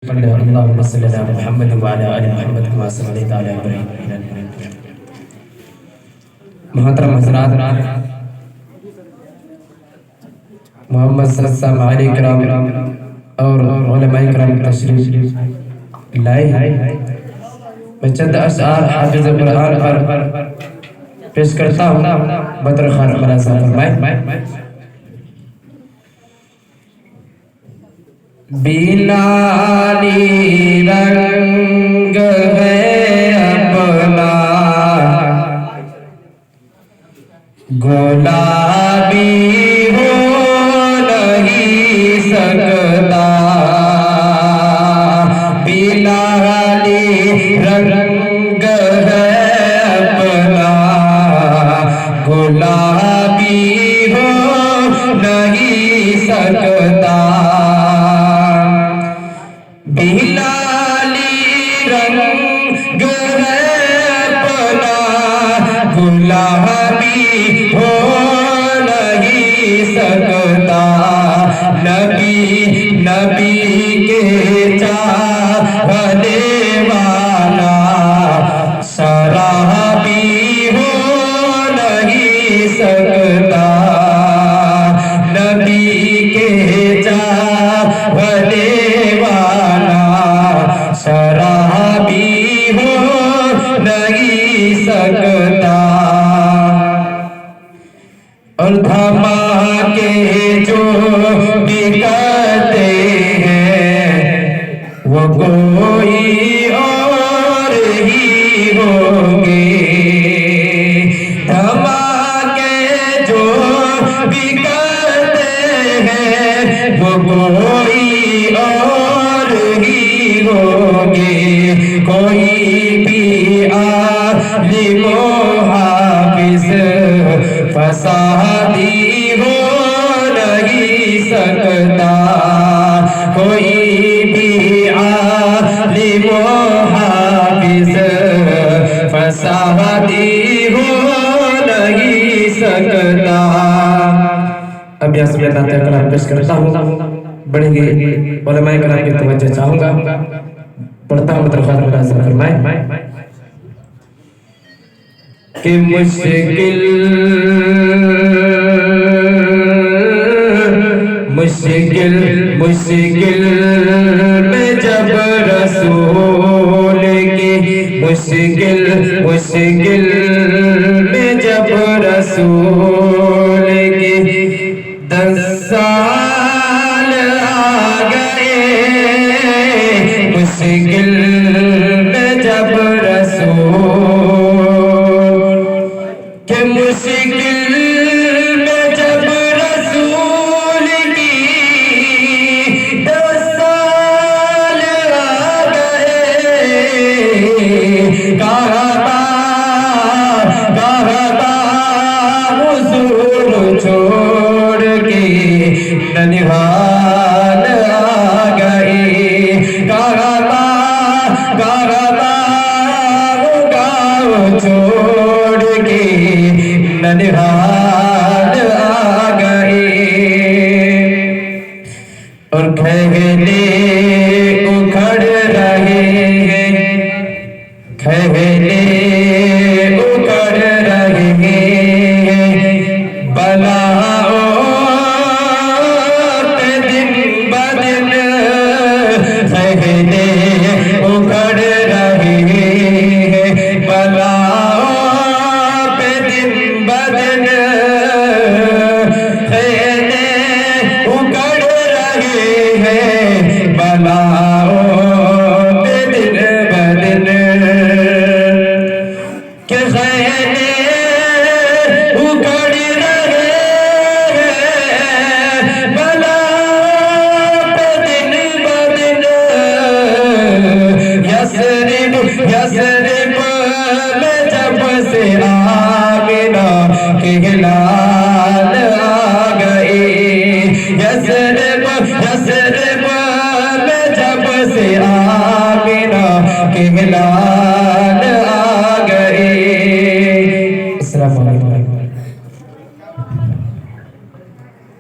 اللهم صل على محمد وعلى آل محمد كما صليت على إبراهيم محترم حضرات، محمد صلی اللہ علیہ کرام اور علماء کرام تشریف لائے ہیں۔ میں چند اشعار حافظ قرآن پر پیش کرتا ہوں، بدر خان ملازم فرمائے۔ بیلالی رنگ ہے اپنا گلابی ہو نہیں سکتا، بیلالی رنگ ہے اپنا گلابی ہو نہیں سکتا، بیلالی رنگ ہے اپنا گلابی ہو نہیں سکتا، نبی کے چاہنے والا شرابی ہو نہیں سکتا، نبی کے چاہنے شرابی ہو نہیں سکتا، اور دھماکے جو بھی کرتے ہیں وہ کوئی اور ہی ہوں گے، دھماکے جو بھی کرتے ہیں وہ کوئی اور ہی ہوں گے، کوئی بھی عالم و حافظ فسادی ہو نہیں سکتا، کوئی بھی عالم و حافظ فسادی ہو نہیں سکتا۔ اب یہاں سے میں داتا کلام پیش کرتا ہوں، بڑھیں گے علماء کرام کی توجہ چاہوں گا، پڑھتا ہوں بدر خان ملازم فرمائے کہ مشکل میں جب رسول کی مشکل میں جب رسول کی 10 سال آ گئے، مشکل میں جب رسول کہ مشکل میں جب رسول کی 10 سال آ گئے، کہتا حضور چھوڑ کے ننہال آ گئے، کہتا چھوڑ کے ننہال آ گئے، اور کھیلے اکھڑ رہے ہیں، کھیلے اکھڑ رہے ہیں، بلاؤں پہ دن بدن کھیلے اکھڑ رہے ہیں، بلاؤں پہ دن بدن کھیلے اکھڑ رہے ہیں، بلاؤں پہ دن بدن کہ کھیلے اکھڑ رہے ہیں، بلاؤں پہ دن بدن، یثرب میں جب سے آمنہ کے ہلال آ گئے، یثرب میں جب سے آمنہ کے ہلال